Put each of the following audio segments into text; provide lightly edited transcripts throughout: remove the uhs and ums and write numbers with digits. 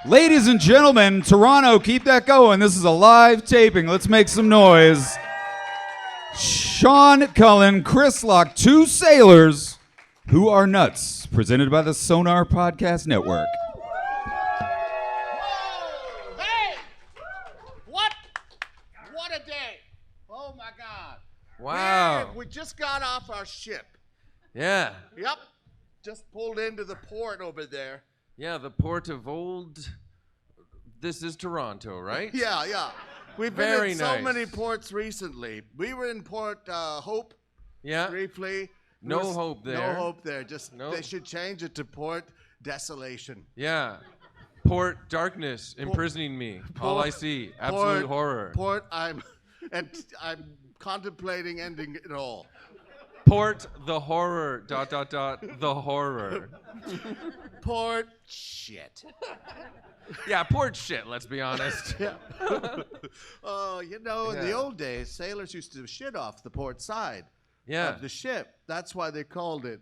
Ladies and gentlemen, Toronto, keep that going. This is a live taping. Let's make some noise. Seán Cullen, Chris Locke, two sailors who are nuts, presented by the Sonar Podcast Network. Whoa, hey! What a day. Oh, my God. Wow. We just got off our ship. Yeah. Yep. Just pulled into the port over there. Yeah, the port of old... This is Toronto, right? Yeah. We've been Very in so nice. many ports recently. We were in Port Hope Yeah. briefly. No hope there. No hope there. Just Nope. They should change it to Port Desolation. Yeah. Port darkness imprisoning me. All I see. Absolute horror. Port, I'm contemplating ending it all. Port the horror. ... The horror. Port shit. Yeah, port shit, let's be honest. Yeah. Oh, in the old days, sailors used to shit off the port side Yeah. of the ship. That's why they called it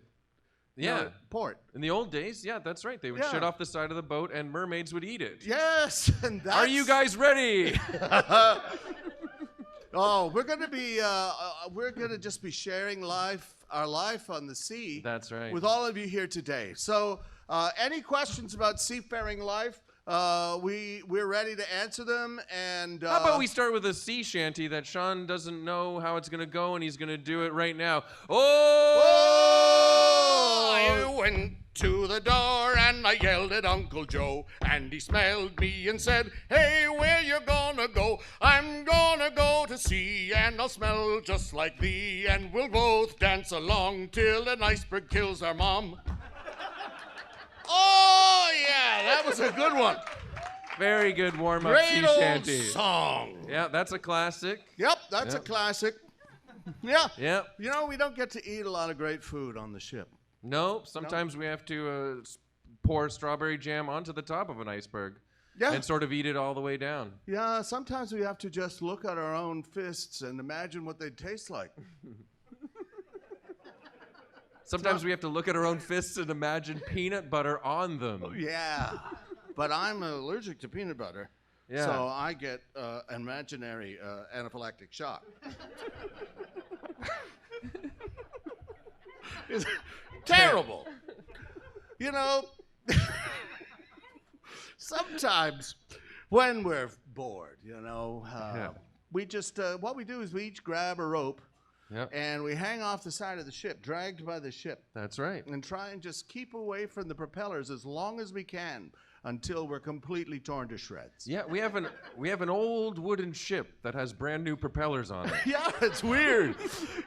Yeah. port. In the old days, yeah, that's right. They would Yeah. shit off the side of the boat and mermaids would eat it. Yes, and that's... Are you guys ready? Oh, we're gonna just be sharing our life on the sea. That's right. With all of you here today. So, any questions about seafaring life? We're ready to answer them. And How about we start with a sea shanty that Seán doesn't know how it's gonna go, and he's gonna do it right now. Oh! I went to the door and I yelled at Uncle Joe, and he smelled me and said, "Hey, where you gonna go? I'm gonna go to sea, and I'll smell just like thee, and we'll both dance along till an iceberg kills our mom." Oh yeah, that was a good one. Very good warm-up Great sea old shanty. song. Yeah, that's a classic. Yep, that's a Yep. classic. Yeah. Yep. We don't get to eat a lot of great food on the ship. No, sometimes we have to pour strawberry jam onto the top of an iceberg Yeah. and sort of eat it all the way down. Yeah, sometimes we have to just look at our own fists and imagine what they'd taste like. Sometimes we have to look at our own fists and imagine peanut butter on them. Yeah, but I'm allergic to peanut butter, Yeah. so I get an imaginary anaphylactic shock. It's terrible. Sometimes when we're bored, we just, what we do is we each grab a rope Yep. and we hang off the side of the ship, dragged by the ship, That's right. and try and just keep away from the propellers as long as we can until we're completely torn to shreds. Yeah, we have an old wooden ship that has brand new propellers on it. Yeah, it's weird.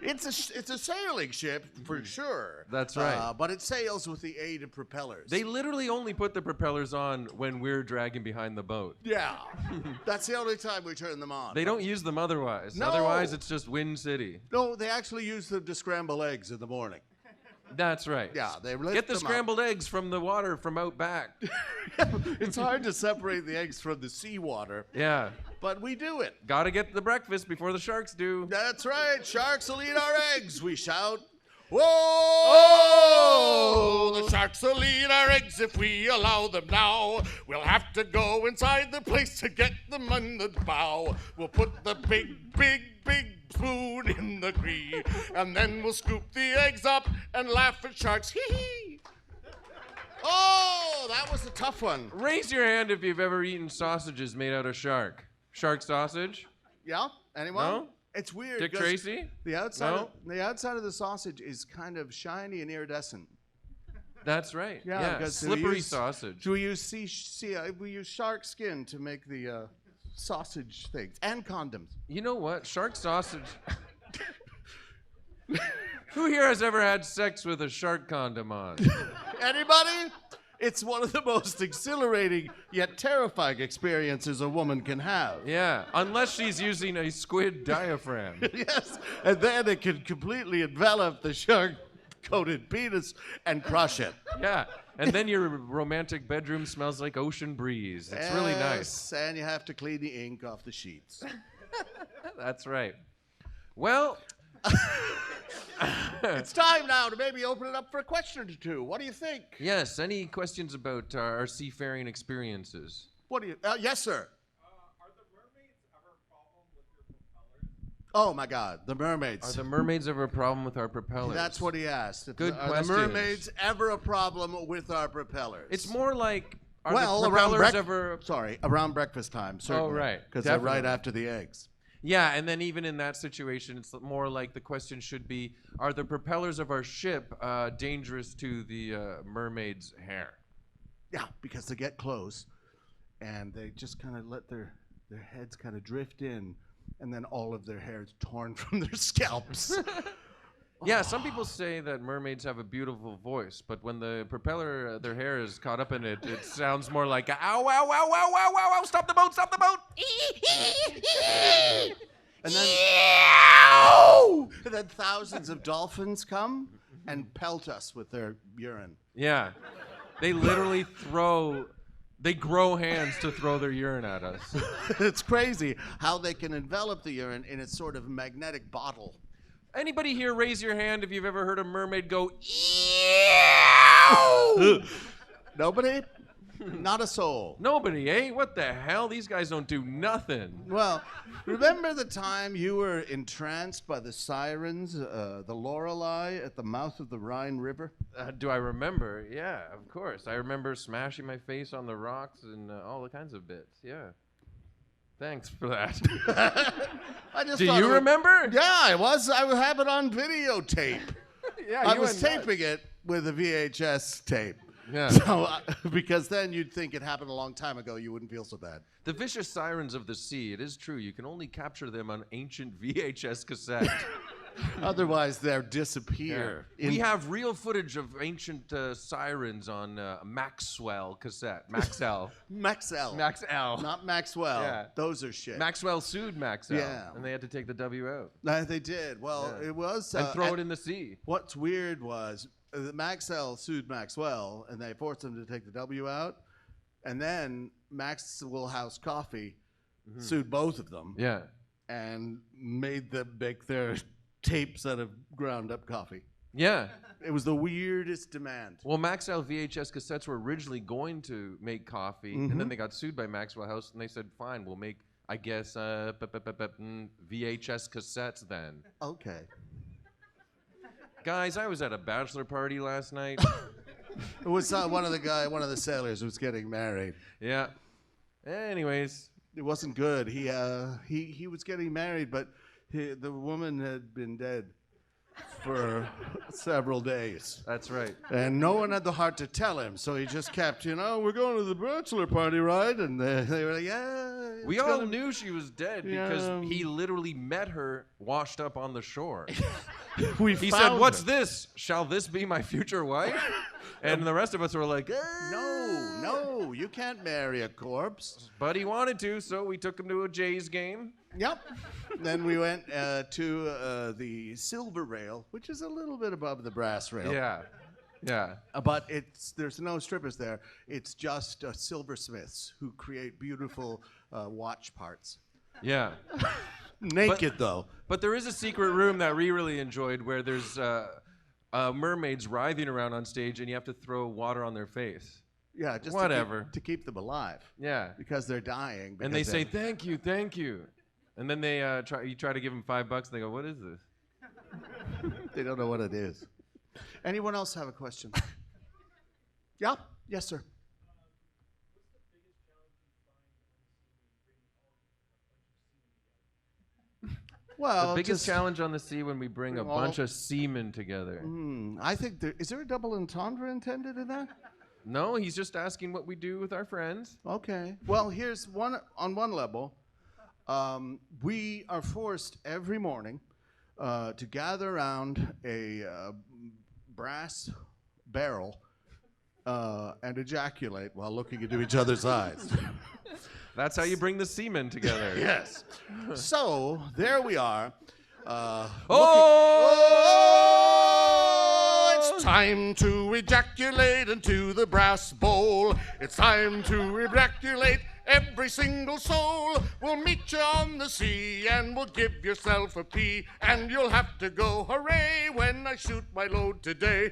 It's a sailing ship for sure. That's right. But it sails with the aid of propellers. They literally only put the propellers on when we're dragging behind the boat. Yeah, that's the only time we turn them on. They don't use them otherwise. No. Otherwise, it's just Wind City. No, they actually use them to scramble eggs in the morning. That's right. Yeah, they lift Get the them up. scrambled eggs from the water from out back. It's hard to separate the eggs from the seawater, Yeah. but we do it. Gotta get the breakfast before the sharks do. That's right. Sharks will eat our eggs, we shout. Whoa! Oh! The sharks will eat our eggs if we allow them now. We'll have to go inside the place to get them on the bow. We'll put the big spoon in the tree, and then we'll scoop the eggs up and laugh at sharks. Hee hee! Oh, that was a tough one. Raise your hand if you've ever eaten sausages made out of shark. Shark sausage? Yeah? Anyone? No? It's weird. Dick 'cause Tracy? The outside, No? the outside of the sausage is kind of shiny and iridescent. That's right. Yeah, Yeah, because we slippery use- sausage. We use we use shark skin to make the sausage things and condoms. You know what? Shark sausage. Who here has ever had sex with a shark condom on? Anybody? It's one of the most exhilarating yet terrifying experiences a woman can have. Yeah, unless she's using a squid diaphragm. Yes, and then it can completely envelop the shark-coated penis and crush it. Yeah, and then your romantic bedroom smells like ocean breeze. It's really nice. Yes, and you have to clean the ink off the sheets. That's right. Well, It's time now to maybe open it up for a question or two. What do you think? Yes, any questions about our seafaring experiences? What do you? Yes, sir. Are the mermaids ever a problem with your propellers? Oh my God, the mermaids. Are the mermaids ever a problem with our propellers? That's what he asked. Good Are question. the mermaids ever a problem with our propellers? It's more like, are well, the around propellers ever... around breakfast time, certainly. Oh, right. Because they're right Definitely. after the eggs. Yeah, and then even in that situation, it's more like the question should be, are the propellers of our ship dangerous to the mermaid's hair? Yeah, because they get close, and they just kind of let their heads kind of drift in, and then all of their hair is torn from their scalps. Yeah, some people say that mermaids have a beautiful voice, but when the propeller, their hair is caught up in it, it sounds more like, ow, ow, ow, ow, ow, ow, ow, stop the boat, stop the boat! And then thousands of dolphins come and pelt us with their urine. Yeah, they literally they grow hands to throw their urine at us. It's crazy how they can envelop the urine in a sort of magnetic bottle. Anybody here raise your hand if you've ever heard a mermaid go, Nobody? Not a soul. Nobody, eh? What the hell? These guys don't do nothing. Well, remember the time you were entranced by the sirens, the Lorelei at the mouth of the Rhine River? Do I remember? Yeah, of course. I remember smashing my face on the rocks and all the kinds of bits. Yeah. Thanks for that. I just Do thought you remember? Yeah, I have it on videotape. Yeah, I you was went nuts. taping it with a VHS tape. Yeah. So, because then you'd think it happened a long time ago, you wouldn't feel so bad. The vicious sirens of the sea, it is true. You can only capture them on ancient VHS cassette. Otherwise, they'll disappear. We have real footage of ancient sirens on Maxwell cassette. Maxell. Maxell. Maxell. Not Maxwell. Yeah. Those are shit. Maxwell sued Maxell. Yeah. And they had to take the W out. They did. Well, Yeah. it was. And throw it in the sea. What's weird was Maxell sued Maxwell, and they forced him to take the W out. And then Maxwell House Coffee sued both of them Yeah. and made them make their tapes out of ground up coffee. Yeah. It was the weirdest demand. Well, Maxell VHS cassettes were originally going to make coffee, and then they got sued by Maxwell House, and they said, fine, we'll make, I guess, VHS cassettes then. Okay. Guys, I was at a bachelor party last night. It was one of the sailors was getting married. Yeah. Anyways. It wasn't good. He was getting married, but the woman had been dead for several days. That's right. And no one had the heart to tell him, so he just kept, we're going to the bachelor party, right? And they were like, yeah. We all knew she was dead because he literally met her washed up on the shore. He said, what's this? Shall this be my future wife? And the rest of us were like, No, you can't marry a corpse. But he wanted to, so we took him to a Jays game. Yep. Then we went to the silver rail, which is a little bit above the brass rail. Yeah. Yeah. But there's no strippers there. It's just silversmiths who create beautiful watch parts. Yeah. Naked, though. But there is a secret room that we really enjoyed where there's mermaids writhing around on stage and you have to throw water on their face. Yeah, just whatever. to keep them alive. Yeah. Because they're dying. And they say, thank you, thank you. And then they you try to give them $5 and they go, what is this? They don't know what it is. Anyone else have a question? Yeah? Yes, sir. Well, The biggest challenge on the sea when we bring a bring all- bunch of seamen together. I think is there a double entendre intended in that? No, he's just asking what we do with our friends. Okay. Well, here's on one level. We are forced every morning to gather around a brass barrel and ejaculate while looking into each other's eyes. That's how you bring the seamen together. Yes. So there we are. Oh! It's It's time to ejaculate into the brass bowl. It's time to ejaculate every single soul. We'll meet you on the sea and we'll give yourself a pee. And you'll have to go hooray when I shoot my load today.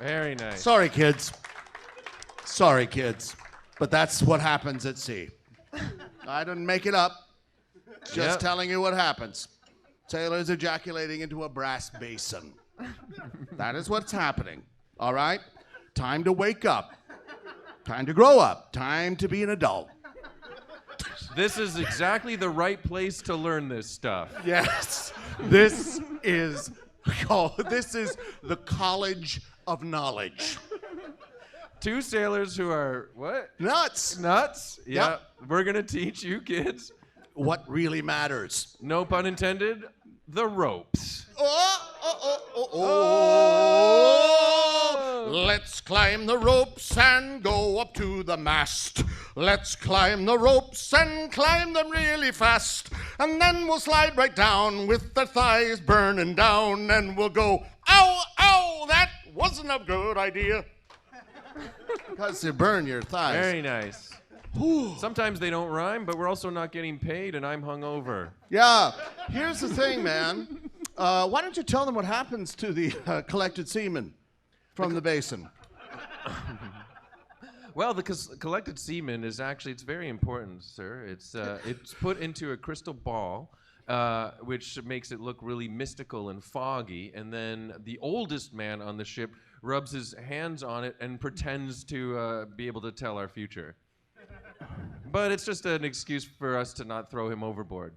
Very nice. Sorry, kids. But that's what happens at sea. I didn't make it up. Just telling you what happens. Sailors ejaculating into a brass basin. That is what's happening. All right? Time to wake up. Time to grow up. Time to be an adult. This is exactly the right place to learn this stuff. Yes. This is the college of knowledge. Two sailors who are, what? Nuts. Nuts? Yeah. Yep. We're going to teach you kids. What really matters. No pun intended. The ropes. Let's climb the ropes and go up to the mast. Let's climb the ropes and climb them really fast. And then we'll slide right down with our thighs burning down. And we'll go, ow, ow, that wasn't a good idea. Because you burn your thighs. Very nice. Sometimes they don't rhyme, but we're also not getting paid, and I'm hungover. Yeah. Here's the thing, man. Why don't you tell them what happens to the collected semen from the basin? Well, the collected semen is actually, it's very important, sir. It's put into a crystal ball, which makes it look really mystical and foggy, and then the oldest man on the ship rubs his hands on it and pretends to be able to tell our future. But it's just an excuse for us to not throw him overboard.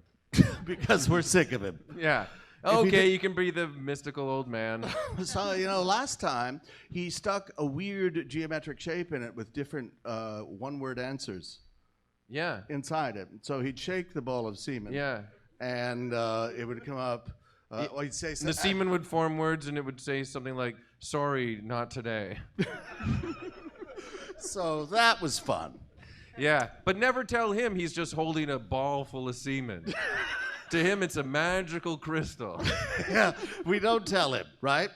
Because we're sick of him. Yeah. Okay, you can be the mystical old man. So, last time he stuck a weird geometric shape in it with different one-word answers. Yeah. Inside it. So he'd shake the ball of semen. Yeah. And it would come up. He'd say something. The semen would form words, and it would say something like, "Sorry, not today." So that was fun. Yeah, but never tell him he's just holding a ball full of semen. To him, it's a magical crystal. Yeah, we don't tell him, right?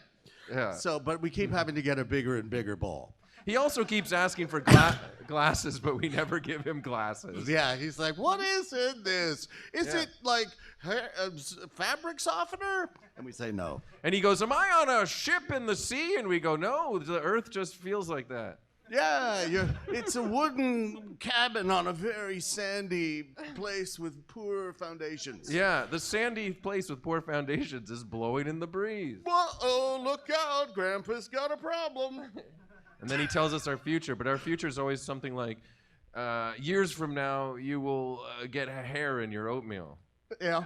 Yeah. So, but we keep having to get a bigger and bigger ball. He also keeps asking for glasses, but we never give him glasses. Yeah, he's like, what is in this? Is it like fabric softener? And we say no. And he goes, am I on a ship in the sea? And we go, no, the earth just feels like that. Yeah, it's a wooden cabin on a very sandy place with poor foundations. Yeah, the sandy place with poor foundations is blowing in the breeze. Uh-oh, look out, Grandpa's got a problem. And then he tells us our future, but our future is always something like, years from now, you will get a hair in your oatmeal. Yeah.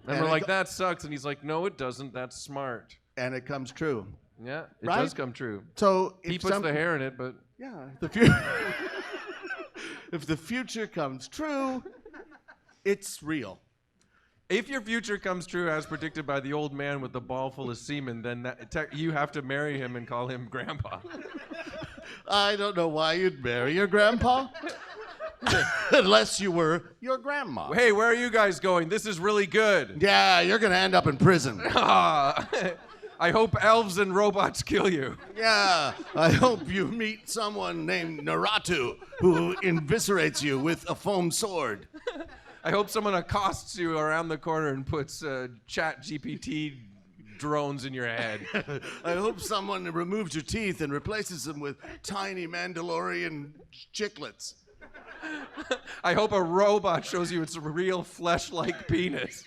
And we're like, that sucks. And he's like, no, it doesn't. That's smart. And it comes true. Yeah, it right? does come true. So he puts the hair in it, but... Yeah, if the future comes true, it's real. If your future comes true as predicted by the old man with the ball full of semen, then you have to marry him and call him Grandpa. I don't know why you'd marry your grandpa. Unless you were your grandma. Hey, where are you guys going? This is really good. Yeah, you're going to end up in prison. I hope elves and robots kill you. Yeah, I hope you meet someone named Naratu who eviscerates you with a foam sword. I hope someone accosts you around the corner and puts chat GPT drones in your head. I hope someone removes your teeth and replaces them with tiny Mandalorian chiclets. I hope a robot shows you its real flesh-like penis.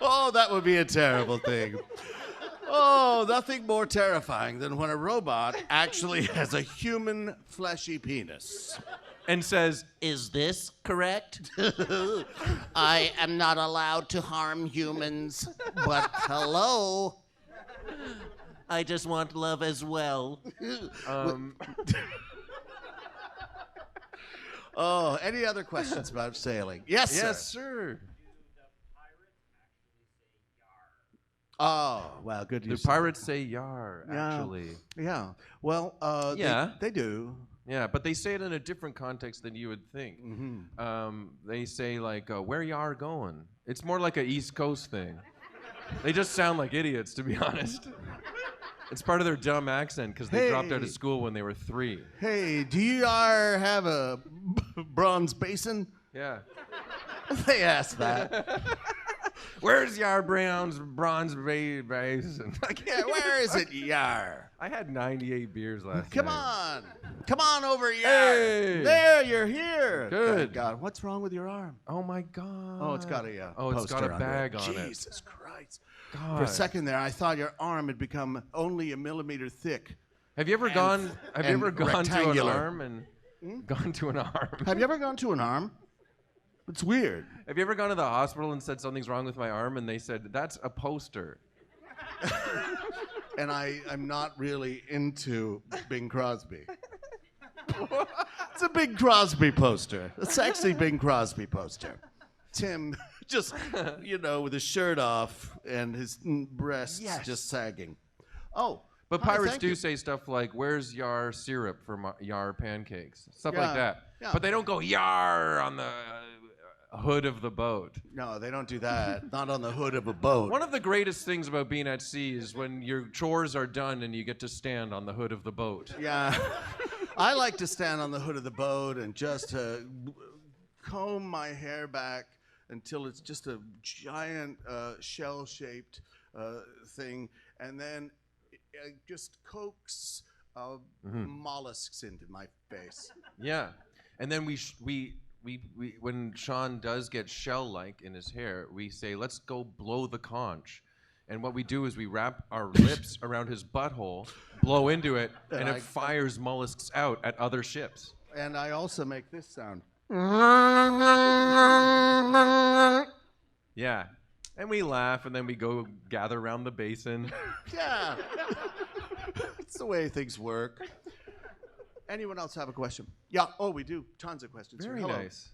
Oh, that would be a terrible thing. Oh, nothing more terrifying than when a robot actually has a human fleshy penis. And says, is this correct? I am not allowed to harm humans, but hello. I just want love as well. Oh, any other questions about sailing? Yes, sir. Yes, sir. Oh, well, good. Do pirates say yar, actually? Yeah. Well, yeah. They do. Yeah, but they say it in a different context than you would think. Mm-hmm. They say, like, where yar going? It's more like a East Coast thing. They just sound like idiots, to be honest. It's part of their dumb accent because they dropped out of school when they were 3. Hey, do you have a bronze basin? Yeah. They asked that. Where's your bronze basin? Yeah, where is it, yar? I had 98 beers last Come night. on. Come on over, yar. Hey. There, you're here. Good. God, what's wrong with your arm? Oh my God. Oh, it's got a it's got poster a under bag it. on it. Jesus Christ. God. For a second there, I thought your arm had become only a millimeter thick. Have you ever gone? Have you and ever gone to an rectangular. arm and gone to an arm? Have you ever gone to an arm? It's weird. Have you ever gone to the hospital and said something's wrong with my arm, and they said that's a poster? And I'm not really into Bing Crosby. It's a Bing Crosby poster. A sexy Bing Crosby poster. Tim, just, with his shirt off and his breasts just sagging. Oh. But hi, pirates thank do you. say stuff like, "Where's yar syrup for yar pancakes?" Stuff Yeah, like that. yeah. But they don't go yar on the hood of the boat. No, they don't do that. Not on the hood of a boat. One of the greatest things about being at sea is when your chores are done and you get to stand on the hood of the boat. Yeah. I like to stand on the hood of the boat and just comb my hair back until it's just a giant shell-shaped thing, and then just coax mollusks into my face. Yeah, and then we when Seán does get shell-like in his hair, we say, "Let's go blow the conch." And what we do is we wrap our lips around his butthole, blow into it, and it fires mollusks out at other ships. And I also make this sound. Yeah. And we laugh, and then we go gather around the basin. Yeah. It's the way things work. Anyone else have a question? Yeah. Oh, we do. Tons of questions. Very Hello. nice.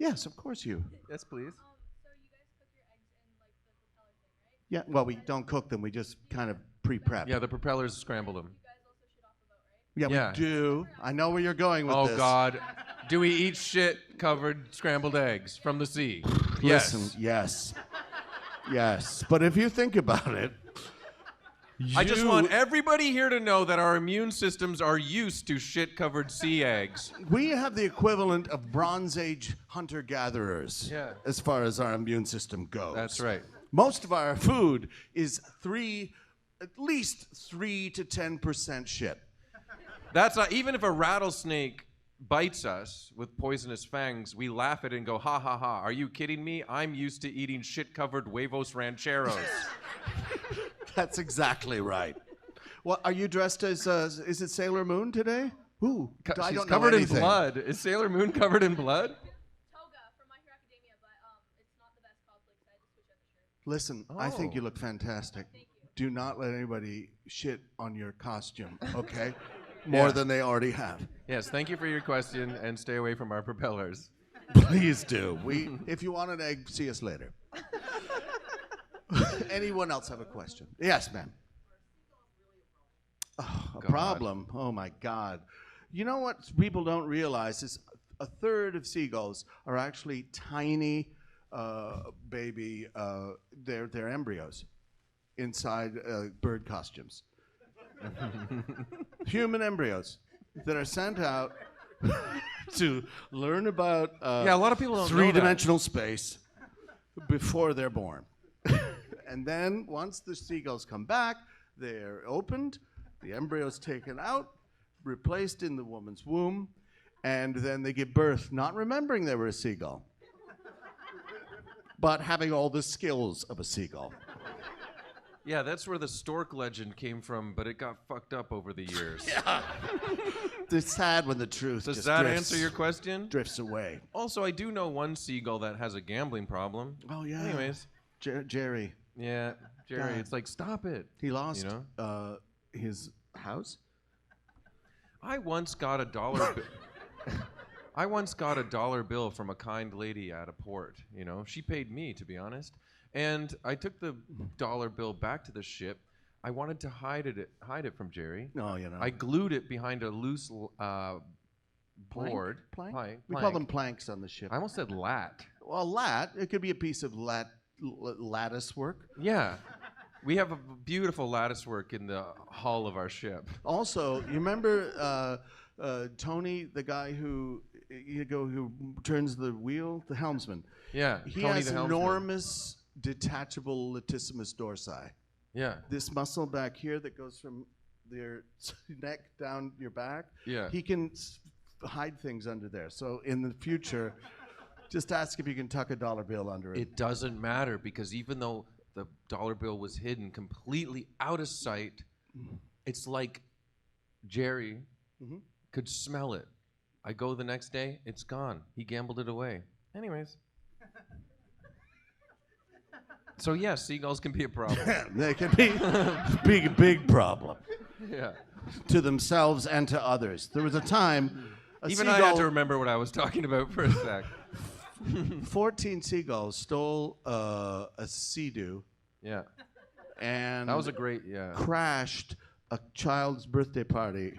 Yes, of course you. Yes, please. So you guys cook your eggs in like the propeller thing, right? Yeah. Well, we don't cook them. We just kind of pre-prep. Yeah, the propellers scramble them. You guys also shoot off the boat, right? Yeah, Yeah. we do. I know where you're going with Oh, this. God. Do we eat shit-covered scrambled eggs from the sea? Yes. Listen, yes. Yes. But if you think about it, I just want everybody here to know that our immune systems are used to shit-covered sea eggs. we have the equivalent of Bronze Age hunter-gatherers Yeah. as far as our immune system goes. That's right. Most of our food is at least 3 to 10% shit. That's not, even if a rattlesnake bites us with poisonous fangs, we laugh at it and go, ha ha ha, are you kidding me? I'm used to eating shit-covered huevos rancheros. That's exactly right. Well, are you dressed as, is it Sailor Moon today? Ooh, I She's don't know covered in anything. blood. Is Sailor Moon covered in blood? Toga from My Hero Academia, but it's not the best cosplay because I had to switch out the shirt. Listen, I think Oh. you look fantastic. Do not let anybody shit on your costume, okay? More Yeah. than they already have. Yes, thank you for your question, and stay away from our propellers. Please do. If you want an egg, see us later. Anyone else have a question? Yes, ma'am. Oh, a God. problem. Oh my God. You know what people don't realize is a third of seagulls are actually tiny baby. They're embryos inside bird costumes. Human embryos that are sent out to learn about Yeah, a lot of people don't know that. three-dimensional space before they're born. And then once the seagulls come back, they're opened, the embryo's taken out, replaced in the woman's womb, and then they give birth, not remembering they were a seagull, but having all the skills of a seagull. Yeah, that's where the stork legend came from, but it got fucked up over the years. It's sad when the truth Does just that drifts, answer your question? drifts away. Also, I do know one seagull that has a gambling problem. Oh, yeah. Anyways, Jerry, yeah, Jerry, God. it's like, stop it. he lost You know? his house. I once got a dollar. I once got a dollar bill from a kind lady at a port. You know, she paid me, to be honest. And I took the dollar bill back to the ship. I wanted to hide it from Jerry. No, you know. I glued it behind a loose board. Plank? Plank. We call them planks on the ship. I almost said lat. Well, lat, it could be a piece of lat lattice work. Yeah. We have a beautiful lattice work in the hull of our ship. Also, you remember Tony, the guy who who turns the wheel, the helmsman. Yeah. He Tony has the helmsman. enormous detachable latissimus dorsi. Yeah. This muscle back here that goes from your neck down your back. Yeah. He can hide things under there. So in the future, just ask if you can tuck a dollar bill under it. It doesn't matter because even though the dollar bill was hidden completely out of sight, it's like Jerry could smell it. I go the next day, it's gone. He gambled it away. Anyways. So yes, seagulls can be a problem. They can be a big problem Yeah. to themselves and to others. There was a time Even I had to remember what I was talking about for a sec. 14 seagulls stole a Sea-Doo Yeah. and That was a great, crashed a child's birthday party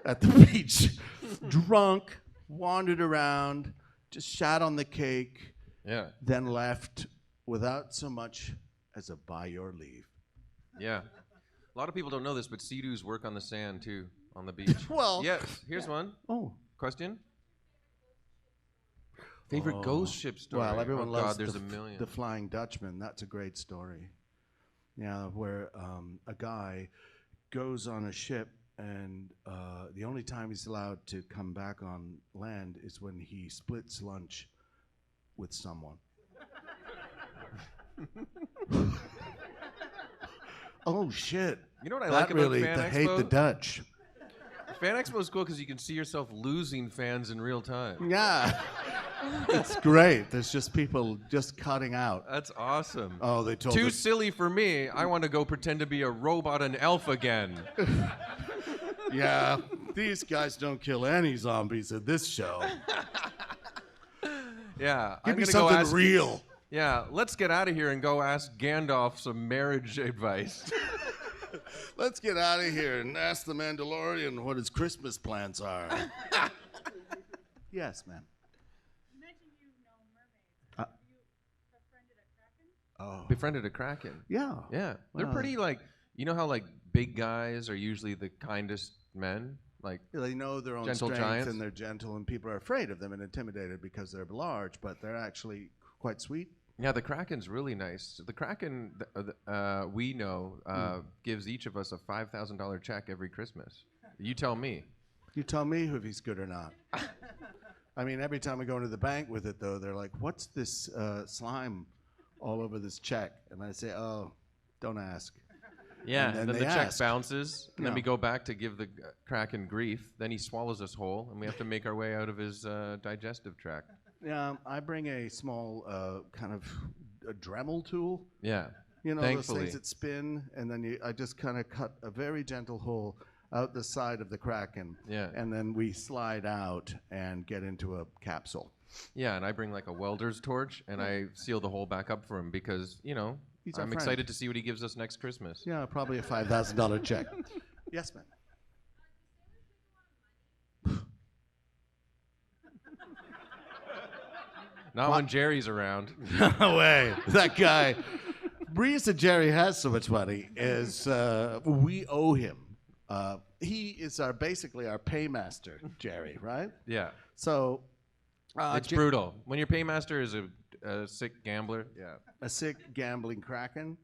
at the beach. Drunk, wandered around, just shat on the cake, Yeah. then left without so much as a by your leave. Yeah. A lot of people don't know this, but sea-doos work on the sand too, on the beach. Well, Yes. Here's one. oh, Question? Favorite ghost ship story? well, everyone oh, loves God, there's the, a million. the Flying Dutchman. That's a great story. Yeah, where a guy goes on a ship and the only time he's allowed to come back on land is when he splits lunch with someone. Oh shit! You know what I That like about really, Fan they hate the Expo? Dutch. FanExpo is cool because you can see yourself losing fans in real time. Yeah, it's great. There's just people just cutting out. That's awesome. Oh, they told Too us. silly for me. I want to go pretend to be a robot and elf again. Yeah, these guys don't kill any zombies at this show. Yeah. Give I'm me gonna go something ask, real. Yeah, let's get out of here and go ask Gandalf some marriage advice. Let's get out of here and ask the Mandalorian what his Christmas plans are. Yes, ma'am. You mentioned you know mermaids. Have you befriended a kraken? Oh. Befriended a kraken. Yeah. Yeah. They're Wow. pretty like, you know how like big guys are usually the kindest men? Like, They know their own Gentle strength giants? and they're gentle, and people are afraid of them and intimidated because they're large, but they're actually quite sweet. yeah, the kraken's really nice. The kraken, we know, gives each of us a $5,000 check every Christmas. You tell me. You tell me if he's good or not. I mean, every time we go into the bank with it, though, they're like, "What's this slime all over this check?" And I say, "Oh, don't ask." Yeah, And and then then they the check ask. bounces, and then we Yeah. go back to give the kraken grief. Then he swallows us whole, and we have to make our way out of his digestive tract. Yeah, I bring a small kind of a Dremel tool. Yeah. You know, Thankfully. those things that spin, and then I just kind of cut a very gentle hole out the side of the kraken. Yeah. And then we slide out and get into a capsule. Yeah, and I bring like a welder's torch, and I seal the hole back up for him because, you know, He's our I'm friend. excited to see what he gives us next Christmas. Yeah, probably a $5,000 check. Yes, ma'am. Not when Jerry's around. No way. That guy. Reason Jerry has so much money is we owe him. He is basically our paymaster, Jerry, right? Yeah. So It's brutal. When your paymaster is a sick gambler, yeah. a sick gambling kraken.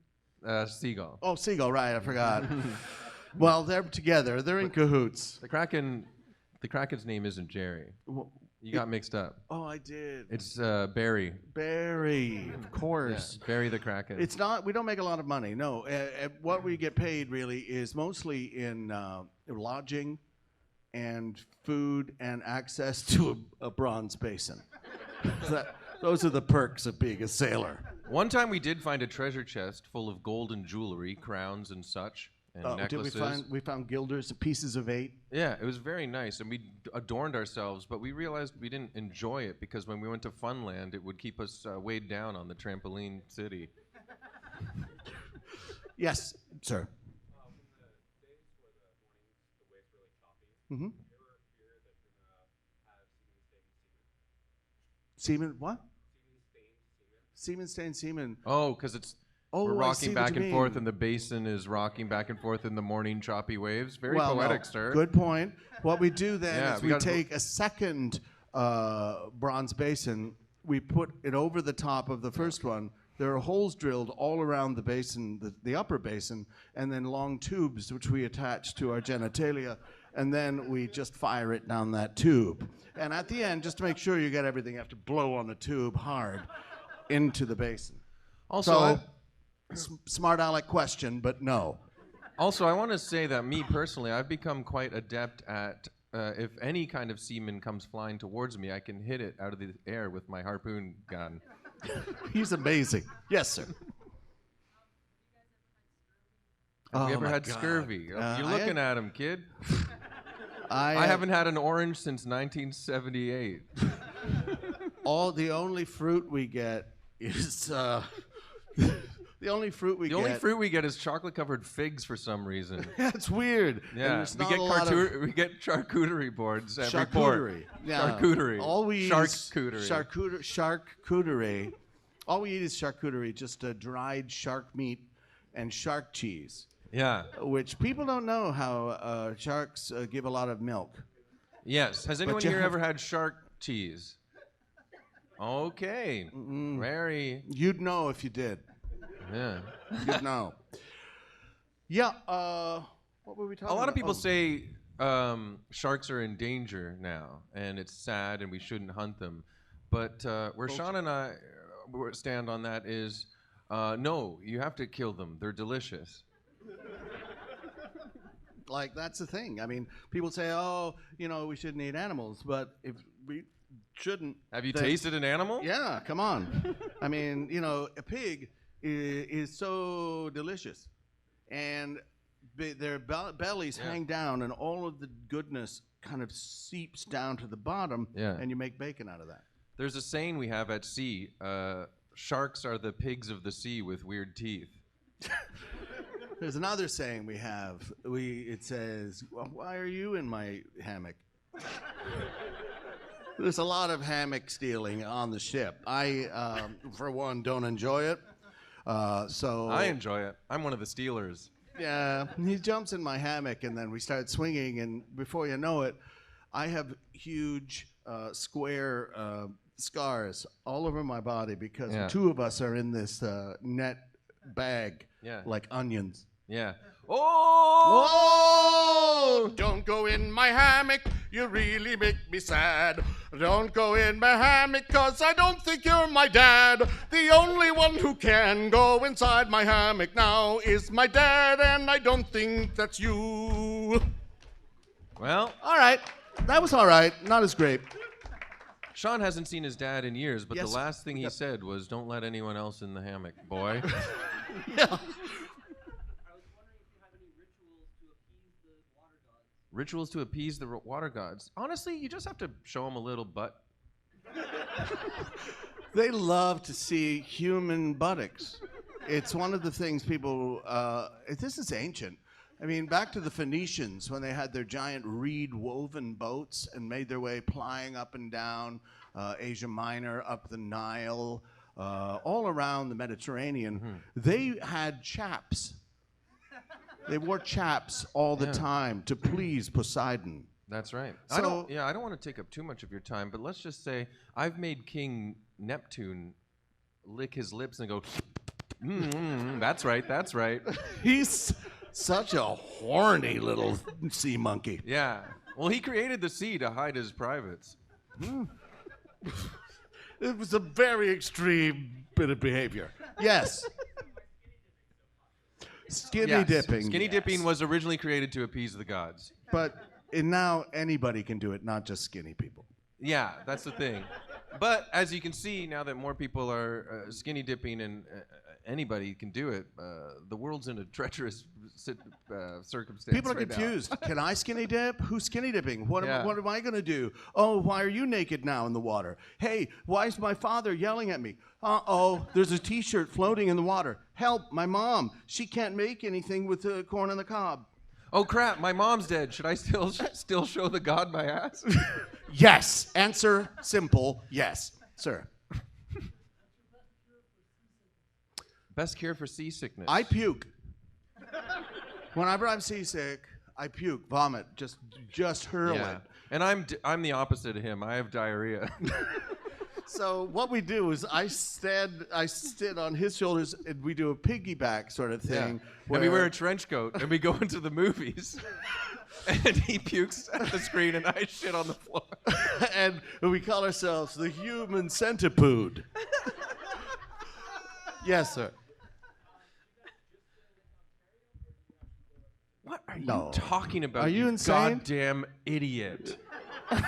Seagull. Oh, seagull, right? I forgot. Well, they're together. They're in cahoots. The Kraken's name isn't Jerry. You got mixed up. Oh, I did. It's Barry. Barry, of course. Yeah, Barry the Kraken. It's not. We don't make a lot of money. No. What we get paid really is mostly in lodging, and food, and access to a bronze basin. Those are the perks of being a sailor. One time we did find a treasure chest full of gold and jewelry, crowns and such, and Did necklaces. we found guilders, pieces of 8. Yeah, it was very nice, and we adorned ourselves, but we realized we didn't enjoy it because when we went to Funland, it would keep us weighed down on the trampoline city. Yes, sir. In the days where the mornings, the wave's really choppy, Mm-hmm. you ever fear that you're gonna have semen stained semen? Semen, what? Semen stained Semen stain semen. Oh, because it's Oh, we're I see rocking what back you and forth, mean. and the basin is rocking back and forth in the morning choppy waves. Very Well, poetic, no. sir. Good point. What we do then Yeah, is we we gotta- take a second bronze basin, we put it over the top of the first one. There are holes drilled all around the basin, the upper basin, and then long tubes which we attach to our genitalia, and then we just fire it down that tube. And at the end, just to make sure you get everything, you have to blow on the tube hard into the basin. Also, Smart aleck question, but no. Also, I want to say that me personally, I've become quite adept at if any kind of semen comes flying towards me, I can hit it out of the air with my harpoon gun. He's amazing. Yes, sir. Have you Oh ever my had God. scurvy? You're looking at him, kid. I haven't had an orange since 1978. The only fruit we get is the only fruit we The only fruit we get is chocolate-covered figs for some reason. That's weird. And Yeah, there's we not get a lot of we get charcuterie boards every port. charcuterie. Yeah. Charcuterie. All we eat Charcuterie. charcuterie. All we eat is charcuterie, just dried shark meat and shark cheese, Yeah. which people don't know how sharks give a lot of milk. Yes. Has anyone you here have- ever had shark cheese? Okay. Very. You'd know if you did. Yeah. You'd know. Yeah. What were we talking about? A lot of people Oh. say sharks are in danger now, and it's sad, and we shouldn't hunt them. But where Sean and I stand on that is, no, you have to kill them. They're delicious. Like, that's the thing. I mean, people say, oh, we shouldn't eat animals, but if we shouldn't. Have you then- tasted an animal? Yeah, come on. I mean, a pig is so delicious, and their bellies hang down, and all of the goodness kind of seeps down to the bottom, Yeah. and you make bacon out of that. There's a saying we have at sea. Sharks are the pigs of the sea with weird teeth. There's another saying we have. It says, well, "Why are you in my hammock?" There's a lot of hammock stealing on the ship. I, for one, don't enjoy it. So I enjoy it. I'm one of the stealers. Yeah, he jumps in my hammock, and then we start swinging, and before you know it, I have huge square scars all over my body because Yeah. the two of us are in this net bag Yeah. like onions. Yeah. Oh! Don't go in my hammock, you really make me sad. Don't go in my hammock, 'cause I don't think you're my dad. The only one who can go inside my hammock now is my dad, and I don't think that's you. Well, All right, that was all right. Not as great. Sean hasn't seen his dad in years, but Yes. the last thing he said was, "Don't let anyone else in the hammock, boy." Yeah. Rituals to appease the water gods. Honestly, you just have to show them a little butt. They love to see human buttocks. It's one of the things people, this is ancient. I mean, back to the Phoenicians when they had their giant reed woven boats and made their way plying up and down Asia Minor, up the Nile, all around the Mediterranean. They had chaps. They wore chaps all the time to please Poseidon. That's right. So- I don't want to take up too much of your time, but let's just say I've made King Neptune lick his lips and go, that's right, that's right. He's such a horny little sea monkey. Yeah. Well, he created the sea to hide his privates. It was a very extreme bit of behavior. Yes. Skinny Yes. dipping. Skinny yes. dipping was originally created to appease the gods. But now anybody can do it, not just skinny people. Yeah, that's the thing. But as you can see, now that more people are skinny dipping and anybody can do it, the world's in a treacherous circumstance. People are right now. confused. Can I skinny dip? Who's skinny dipping? What Yeah. am I going to do? Oh, why are you naked now in the water? Hey, why is my father yelling at me? Uh-oh, there's a T-shirt floating in the water. Help, my mom. She can't make anything with the corn on the cob. Oh crap! My mom's dead. Should I still show the god my ass? Yes. Answer simple. Yes, sir. Best cure for seasickness. I puke. Whenever I'm seasick, I puke, vomit, just hurl Yeah. it. And I'm the opposite of him. I have diarrhea. So what we do is I sit on his shoulders and we do a piggyback sort of Yeah. thing. And we wear a trench coat and we go into the movies. And he pukes at the screen and I shit on the floor. and we call ourselves the human centipede. Yes, sir. What are you No. talking about? Are you insane? Goddamn idiot.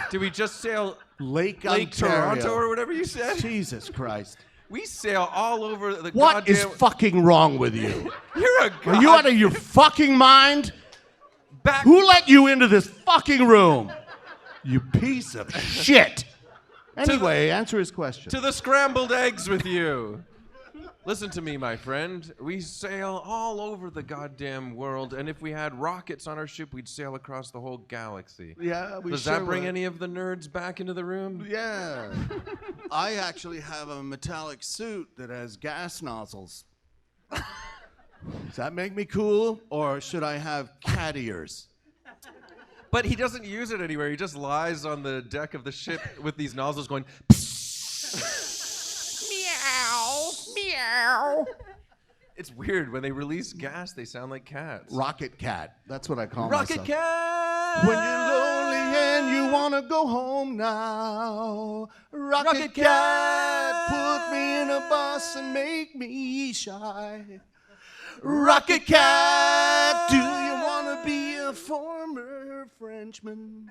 Did we just sail Lake Toronto Ontario. or whatever you said? Jesus Christ. We sail all over the What is goddamn... fucking wrong with you? You're a Are you out of your fucking mind? back... Who let you into this fucking room? You piece of shit. Anyway, answer his question. To the scrambled eggs with you. Listen to me, my friend. We sail all over the goddamn world, and if we had rockets on our ship, we'd sail across the whole galaxy. Yeah, we Does sure that bring would. any of the nerds back into the room? Yeah. I actually have a metallic suit that has gas nozzles. Does that make me cool, or should I have cat ears? But he doesn't use it anywhere. He just lies on the deck of the ship with these nozzles going... Meow, meow. It's weird. When they release gas, they sound like cats. Rocket cat. That's what I call Rocket myself. cat! When you're lonely and you wanna go home now, Rocket, Rocket cat, put me in a bus and make me shy. Rocket cat, do you wanna be a former Frenchman?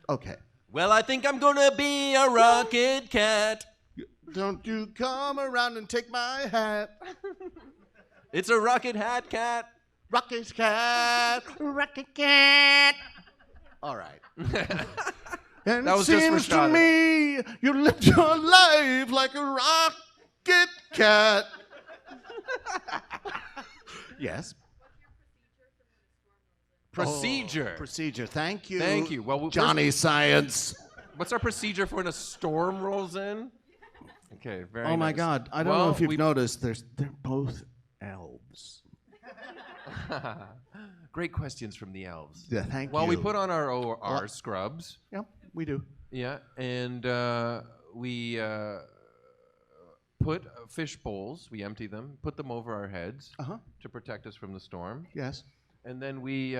Okay. Well, I think I'm gonna be a rocket cat. Don't you come around and take my hat. It's a rocket hat cat. Rocket cat, rocket cat. All right. And That it was just for seems to Seán. me you lived your life like a rocket cat. Yes. Procedure. Oh, procedure. Thank you. Thank you. Well, Johnny Science. What's our procedure for when a storm rolls in? Okay, very Oh my nice. God! I don't know Well, if you've we- noticed. They're both elves. Great questions from the elves. Yeah, thank Well, you. we put on our scrubs. Yeah, we do. Yeah, and we put fish bowls. We empty them, put them over our heads Uh-huh. to protect us from the storm, Yes. and then we.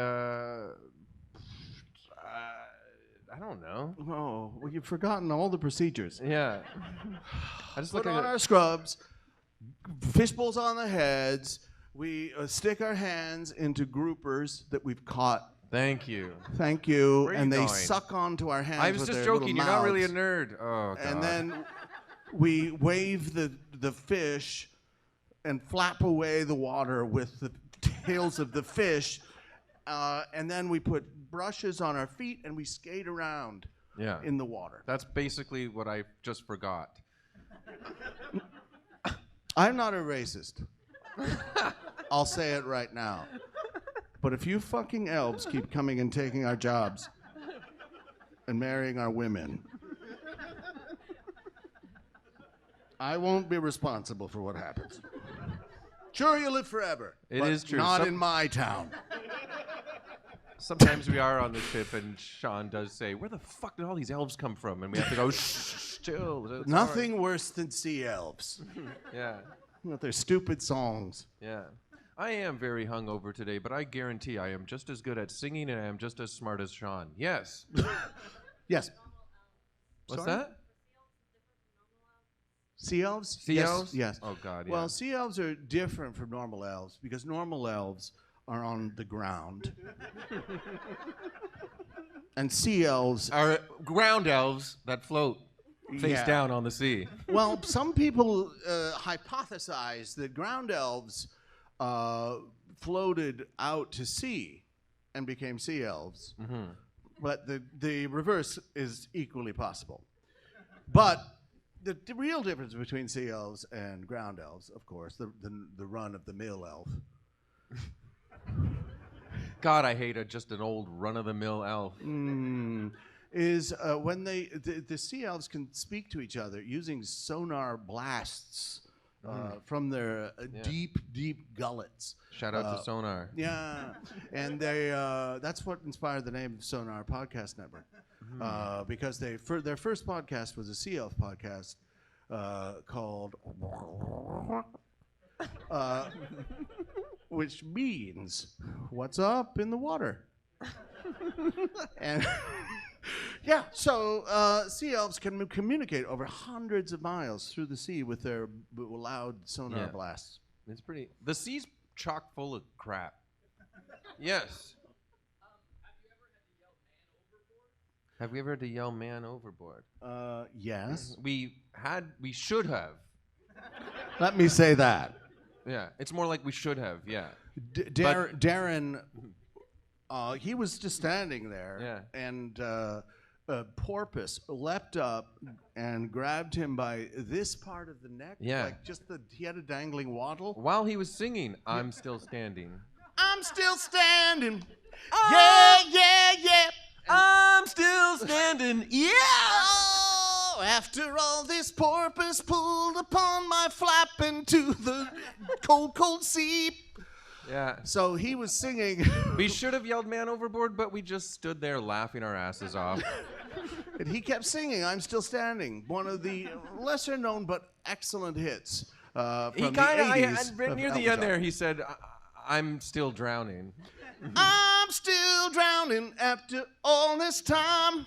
I don't know. Oh, well, you've forgotten all the procedures. Yeah. I just Put look on at our scrubs, fish bowls on the heads. We stick our hands into groupers that we've caught. Thank you. Thank you. Where are and you they going? suck onto our hands. I was with just their little joking. You're not really a mouths. nerd. Oh, God. And then we wave the fish and flap away the water with the tails of the fish. And then we put brushes on our feet and we skate around yeah. in the water. That's basically what I just forgot. I'm not a racist. I'll say it right now. But if you fucking elves keep coming and taking our jobs and marrying our women, I won't be responsible for what happens. Sure, you live forever. It but is true. Not in my town. Sometimes we are on the ship, and Seán does say, "Where the fuck did all these elves come from?" And we have to go, "Shh, chill." It's Nothing worse than sea elves. all right." Yeah, With their stupid songs. yeah. I am very hungover today, but I guarantee I am just as good at singing, and I am just as smart as Seán. Yes. Yes. What's Sorry? that? Sea elves? Sea Yes, elves? Yes. Oh God. Yeah. Well, sea elves are different from normal elves because normal elves are on the ground. And sea elves, Our ground elves that float face Yeah. down on the sea. well, some people hypothesize that ground elves floated out to sea and became sea elves. Mm-hmm. But the reverse is equally possible. But the real difference between sea elves and ground elves, of course, the run-of-the-mill elf, God, I hate just an old run-of-the-mill elf. is when the sea elves can speak to each other using sonar blasts from their deep, deep gullets. Shout out to Sonar. Yeah, and they that's what inspired the name of Sonar Podcast Network, because their first podcast was a sea elf podcast called, which means what's up in the water, and. Yeah, so sea elves can communicate over hundreds of miles through the sea with their loud sonar blasts. It's pretty. The sea's chock full of crap. Yes. Have we ever had to yell man overboard? Yes. We should have. Let me say that. Yeah, it's more like we should have. Yeah. Darren, he was just standing there, and a porpoise leapt up and grabbed him by this part of the neck. Yeah. Like he had a dangling waddle. While he was singing, I'm still standing. I'm still standing. Yeah, yeah, yeah. I'm still standing. Yeah. Oh, after all this porpoise pulled upon my flap into the cold, cold sea. Yeah. So he was singing. We should have yelled man overboard, but we just stood there laughing our asses off. And he kept singing, I'm Still Standing, one of the lesser known but excellent hits from the 80s. Near the end there, he said, I'm still drowning. I'm still drowning after all this time,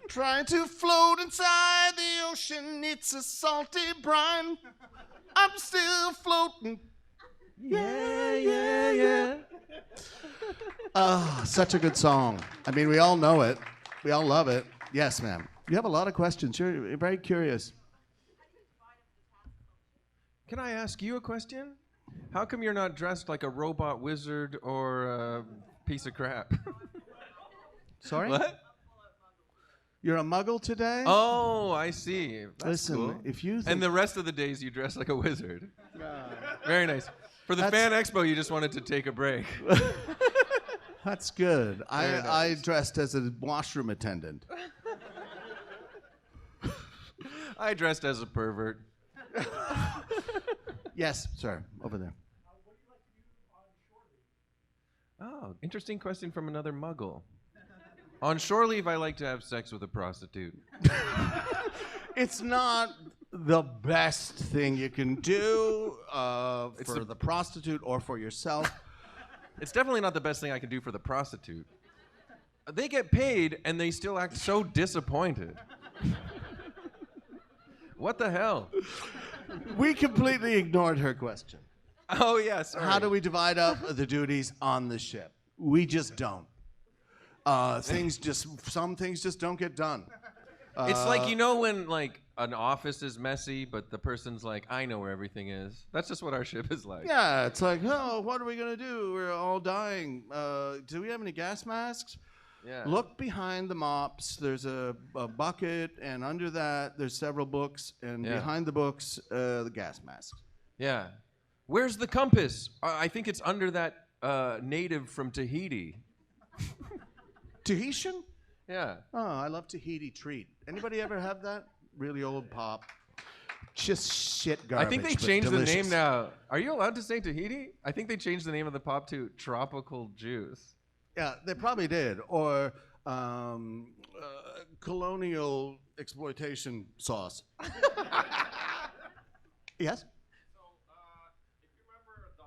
trying to float inside the ocean. It's a salty brine. I'm still floating. Yeah, yeah, yeah. Oh, such a good song. I mean, we all know it. We all love it. Yes, ma'am. You have a lot of questions. You're very curious. Can I ask you a question? How come you're not dressed like a robot wizard or a piece of crap? Sorry? What? You're a muggle today? Oh, I see. That's Listen, cool. if you think And the rest of the days you dress like a wizard. Very nice. For the Fan Expo, you just wanted to take a break. That's good. I dressed as a washroom attendant. I dressed as a pervert. Yes, sir. Over there. Oh, interesting question from another muggle. On shore leave, I like to have sex with a prostitute. It's not the best thing you can do for the prostitute or for yourself. It's definitely not the best thing I can do for the prostitute. They get paid, and they still act so disappointed. What the hell? We completely ignored her question. Oh, yeah, sorry. How do we divide up the duties on the ship? We just don't. Some things just don't get done. It's like, you know when, like, an office is messy, but the person's like, I know where everything is. That's just what our ship is like. Yeah, it's like, oh, what are we going to do? We're all dying. Do we have any gas masks? Yeah. Look behind the mops. There's a bucket, and under that, there's several books, and behind the books, the gas masks. Yeah. Where's the compass? I think it's under that native from Tahiti. Tahitian? Yeah. Oh, I love Tahiti treat. Anybody ever have that? Really old pop. Just shit garbage. I think they but changed delicious. the name now. Are you allowed to say Tahiti? I think they changed the name of the pop to Tropical Juice. Yeah, they probably did. Or colonial exploitation sauce. Yes? So, if you remember the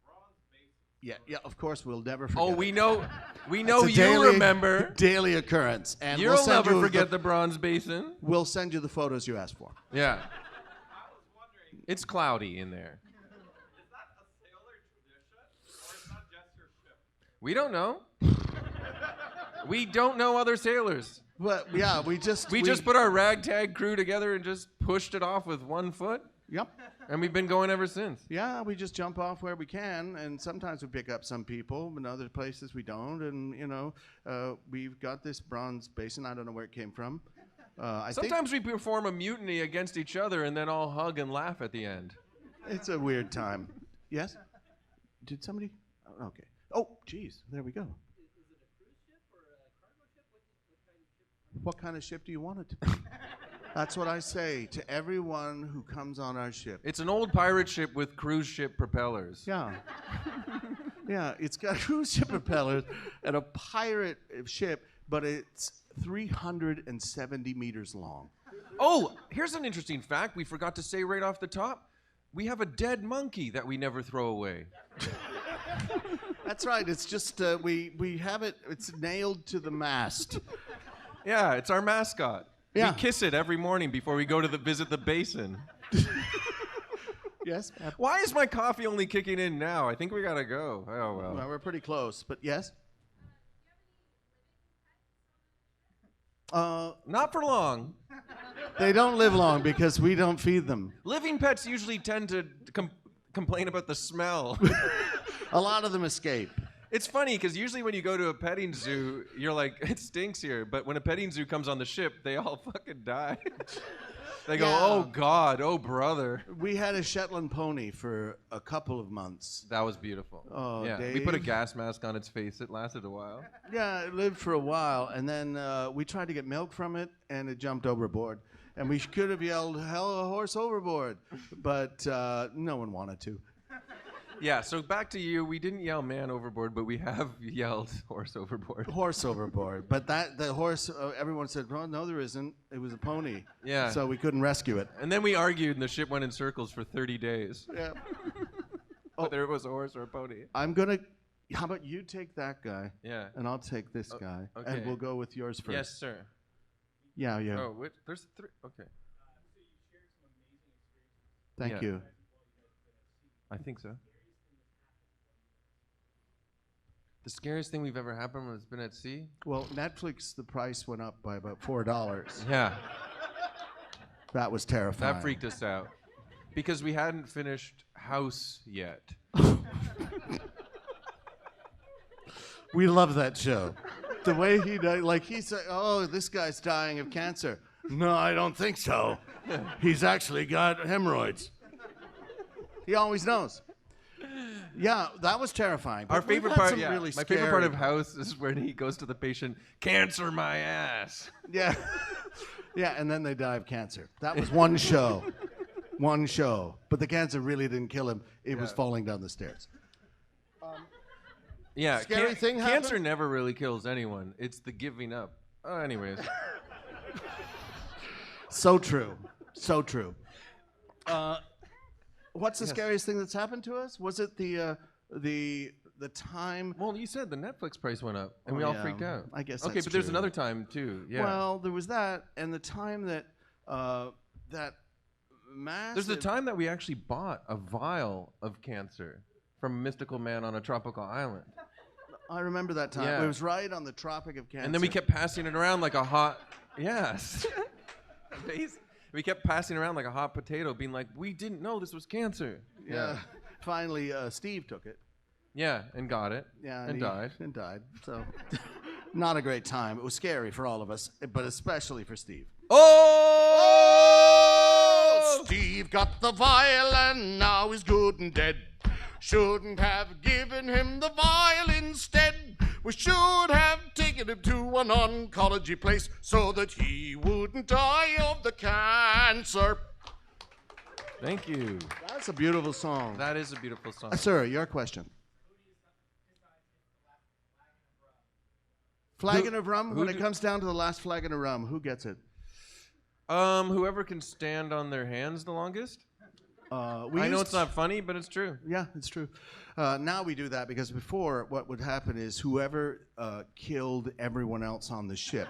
bronze basin. Yeah, of course, we'll never forget. Oh, we know It's a you remember. daily occurrence. And You'll we'll send never you forget the Bronze Basin. We'll send you the photos you asked for. Yeah. I was wondering, It's cloudy in there. is that a sailor tradition, or is that just your ship? We don't know. We don't know other sailors. But yeah, we just put our ragtag crew together and just pushed it off with 1 foot, Yep. and we've been going ever since. Yeah, we just jump off where we can, and sometimes we pick up some people, but other places we don't. And we've got this bronze basin. I don't know where it came from. I Sometimes we perform a mutiny against each other and then all hug and laugh at the end. think it's a weird time. Yes. Did somebody? Oh, okay. Oh, geez, there we go. Is it a cruise ship or a cargo ship? What kind of ship? What kind of ship do you want it to be? That's what I say to everyone who comes on our ship. It's an old pirate ship with cruise ship propellers. Yeah. Yeah, it's got cruise ship propellers and a pirate ship, but it's 370 meters long. Oh, here's an interesting fact we forgot to say right off the top. We have a dead monkey that we never throw away. That's right. It's just we have it. It's nailed to the mast. Yeah, it's our mascot. Yeah. We kiss it every morning before we go to visit the basin. Yes. Why is my coffee only kicking in now? I think we gotta go. Oh well. Well, we're pretty close, but yes. Not for long. They don't live long because we don't feed them. Living pets usually tend to complain about the smell. A lot of them escape. It's funny because usually when you go to a petting zoo, you're like, it stinks here. But when a petting zoo comes on the ship, they all fucking die. They go, Yeah. oh God, oh brother. We had a Shetland pony for a couple of months. That was beautiful. Oh, yeah. We put a Dave. gas mask on its face. It lasted a while. Yeah, it lived for a while, and then we tried to get milk from it, and it jumped overboard. And we could have yelled, hell, a horse overboard, but no one wanted to. Yeah, so back to you. We didn't yell man overboard, but we have yelled horse overboard. Horse overboard. But the horse, everyone said, oh, no, there isn't. It was a pony. Yeah. So we couldn't rescue it. And then we argued, and the ship went in circles for 30 days. Yeah. Whether it was a horse or a pony. I'm going to, how about you take that guy, Yeah. and I'll take this guy, okay. and we'll go with yours first. Yes, sir. Yeah, yeah. Oh, wait, there's three. Okay. Thank yeah. you. I think so. The scariest thing we've ever happened has been at sea? Well, Netflix, the price went up by about $4. Yeah. That was terrifying. That freaked us out. Because we hadn't finished House yet. We love that show. The way he died, like he said, oh, this guy's dying of cancer. No, I don't think so. He's actually got hemorrhoids. He always knows. Yeah, that was terrifying. Our But we've favorite had part, some yeah. really My favorite part scary- of House is when he goes to the patient, cancer my ass. Yeah. Yeah, and then they die of cancer. That was one show. One show. But the cancer really didn't kill him. It was falling down the stairs. Yeah, Scary thing happened? cancer never really kills anyone. It's the giving up. Oh, anyways. So true. So true. What's the Yes. scariest thing that's happened to us? Was it the time? Well, you said the Netflix price went up, and Oh, we all yeah. freaked out. I guess Okay, that's but there's true. another time, too. Yeah. Well, there was that, and the time that that massive. There's the time that we actually bought a vial of cancer from a mystical man on a tropical island. I remember that time. Yeah. It was right on the Tropic of Cancer. And then we kept passing it around like a hot... Yes. We kept passing around like a hot potato, being like, we didn't know this was cancer. Yeah. Finally, Steve took it. Yeah, and got it. Yeah. And he- died. And died. So, not a great time. It was scary for all of us, but especially for Steve. Oh! Steve got the vial and now he's good and dead. Shouldn't have given him the vial instead. We should have taken him to an oncology place so that he wouldn't die of the cancer. Thank you. That's a beautiful song. That is a beautiful song. Sir, your question. Flagon of rum? who When it do- comes down to the last flagon of rum, who gets it? Whoever can stand on their hands the longest. I know it's not funny, but it's true. Yeah, it's true. Now we do that because before, what would happen is whoever killed everyone else on the ship.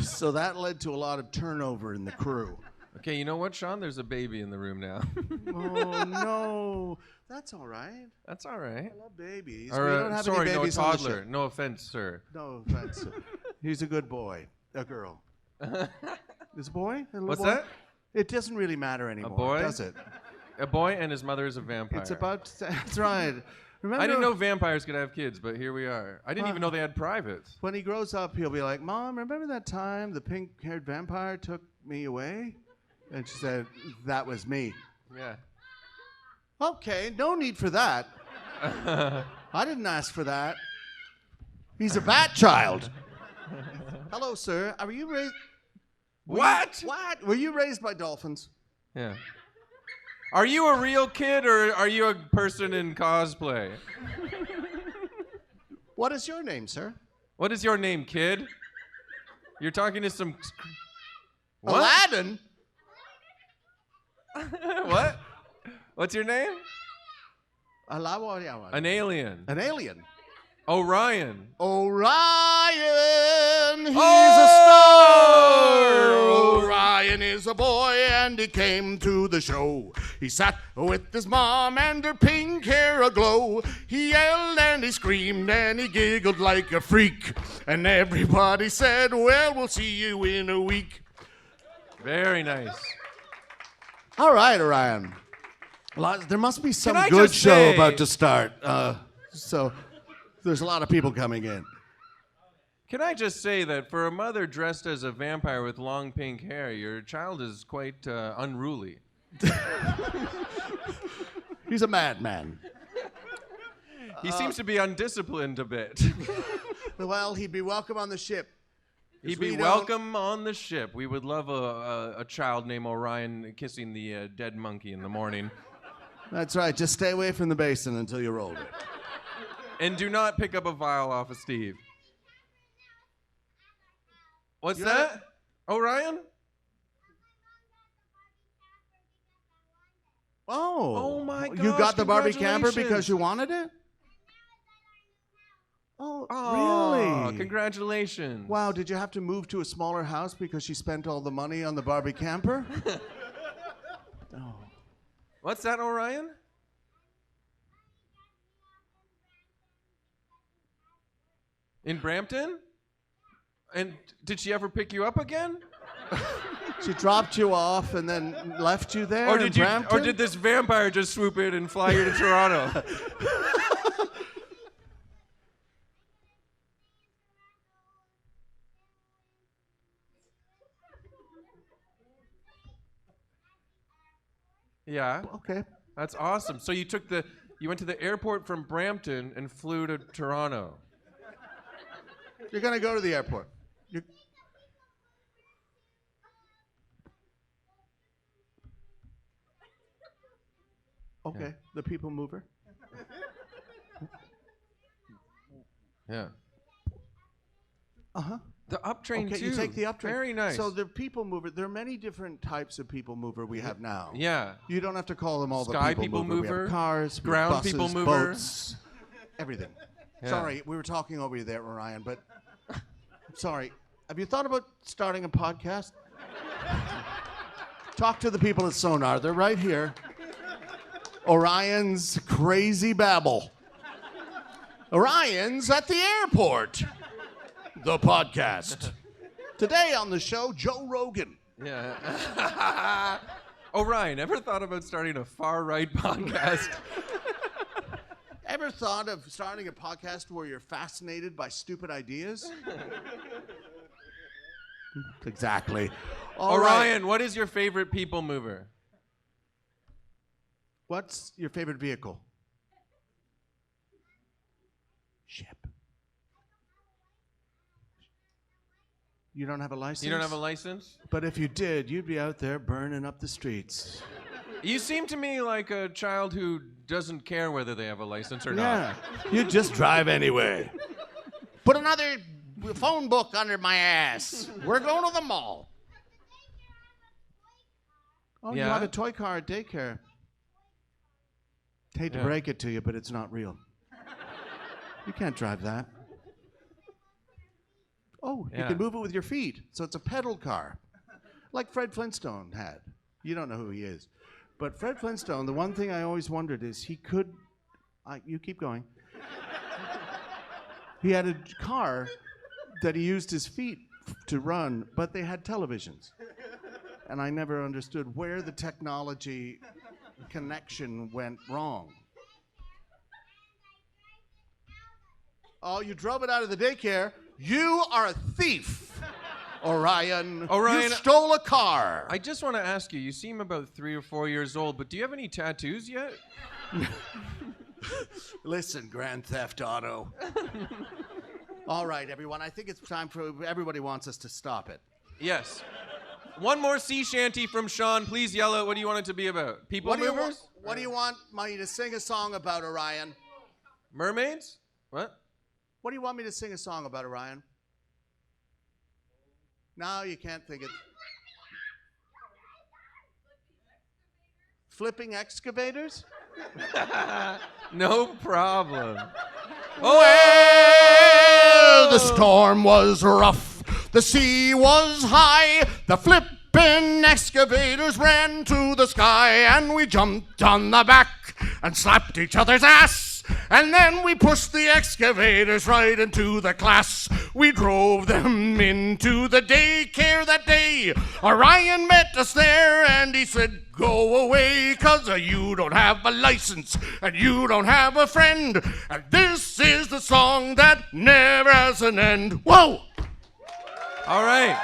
So that led to a lot of turnover in the crew. Okay, you know what, Sean? There's a baby in the room now. Oh no, that's all right. That's all right. I love babies. Or, we don't have sorry, any no, a babies on the toddler. ship. No offense, sir. No offense. He's a good boy. A girl. Is a boy? A little What's boy? that? It doesn't really matter anymore, boy? does it? A boy and his mother is a vampire. It's about. That's right. Remember, I didn't know vampires could have kids, but here we are. I didn't even know they had privates. when he grows up, he'll be like, "Mom, remember that time the pink-haired vampire took me away?" And she said, "That was me." Yeah. Okay, no need for that. I didn't ask for that. He's a bat child. Hello, sir. Are you raised? What? What? Were you raised by dolphins? Yeah. Are you a real kid or are you a person in cosplay? What is your name, sir? What is your name, kid? You're talking to some... What? Aladdin? What? What's your name? An An alien. An alien. Orion. Orion, he's Oh! a star. Orion is a boy and he came to the show. He sat with his mom and her pink hair aglow. He yelled and he screamed and he giggled like a freak. And everybody said, well, we'll see you in a week. Very nice. All right, Orion. There must be some I good just show say- about to start. So there's a lot of people coming in. Can I just say that for a mother dressed as a vampire with long pink hair, your child is quite unruly. He's a madman. He seems to be undisciplined a bit. Well, he'd be welcome on the ship. He'd we be don't- welcome on the ship. We would love a child named Orion kissing the dead monkey in the morning. That's right. Just stay away from the basin until you're older. And do not pick up a vial off of Steve. What's You that? Orion? Oh. Oh my You gosh, got the Barbie camper because congratulations. you wanted it? Oh, Oh, really? congratulations. Wow, did you have to move to a smaller house because she spent all the money on the Barbie camper? Oh. What's that, Orion? In Brampton? And did she ever pick you up again? She dropped you off and then left you there Or in did you? Brampton? Or did this vampire just swoop in and fly you to Toronto? Yeah, Okay. that's awesome. So you went to the airport from Brampton and flew to Toronto. You're going to go to the airport. Okay, Yeah. the people mover. Yeah. Uh-huh. The up train Okay, too. you take the up train. Very nice. So the people mover, there are many different types of people mover we have now. Yeah. You don't have to call them all Sky the people people mover. We mover, have cars, we have ground buses, people mover. boats, everything. Yeah. Sorry, we were talking over you there, Orion, but sorry. Have you thought about starting a podcast? Talk to the people at Sonar. They're right here. Orion's Crazy Babble. Orion's at the airport. The podcast. Today on the show, Joe Rogan. Yeah. Orion, ever thought about starting a far-right podcast? Ever thought of starting a podcast where you're fascinated by stupid ideas? Exactly. All right. Orion, what is your favorite people mover? What's your favorite vehicle? Ship. You don't have a license? You don't have a license? But if you did, you'd be out there burning up the streets. You seem to me like a child who doesn't care whether they have a license or Yeah. not. You'd just drive anyway. Put another phone book under my ass. We're going to the mall. Oh, you Yeah? have a toy car at daycare. Hate to Yeah. break it to you, but it's not real. You can't drive that. Oh, you Yeah. can move it with your feet. So it's a pedal car. Like Fred Flintstone had. You don't know who he is. But Fred Flintstone, the one thing I always wondered is he could... you keep going. He had a car that he used his feet to run, but they had televisions. And I never understood where the technology connection went wrong. Oh, you drove it out of the daycare. You are a thief, Orion. Orion, You stole a car. I just want to ask you, you seem about 3 or 4 years old, but do you have any tattoos yet? Listen, Grand Theft Auto. All right, everyone. I think it's time for everybody wants us to stop it. Yes. One more sea shanty from Seán. Please yell out what do you want it to be about. People movers? What do you want me to sing a song about, Orion? Mermaids? What? What do you want me to sing a song about, Orion? No, you can't think it. Flipping excavators? No problem. Well, the storm was rough, the sea was high, the flippin' excavators ran to the sky, and we jumped on the back and slapped each other's ass. And then we pushed the excavators right into the class. We drove them into the daycare that day. Orion met us there and he said, go away, 'cause you don't have a license and you don't have a friend. And this is the song that never has an end. Whoa! All right.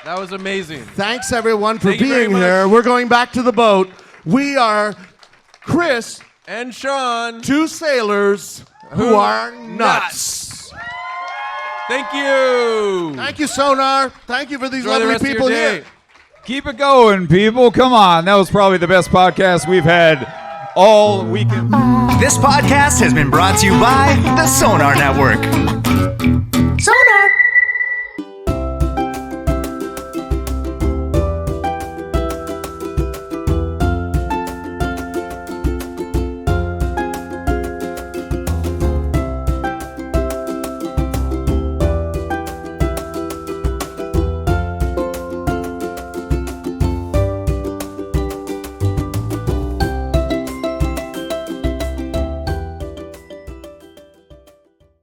That was amazing. Thanks, everyone, for Thank you very being here. much. We're going back to the boat. We are Chris, And Seán. two sailors who are nuts. Thank you. Thank you, Sonar. Thank you for these Enjoy the lovely rest of your people day. here. Keep it going, people. Come on. That was probably the best podcast we've had all weekend. This podcast has been brought to you by the Sonar Network. Sonar!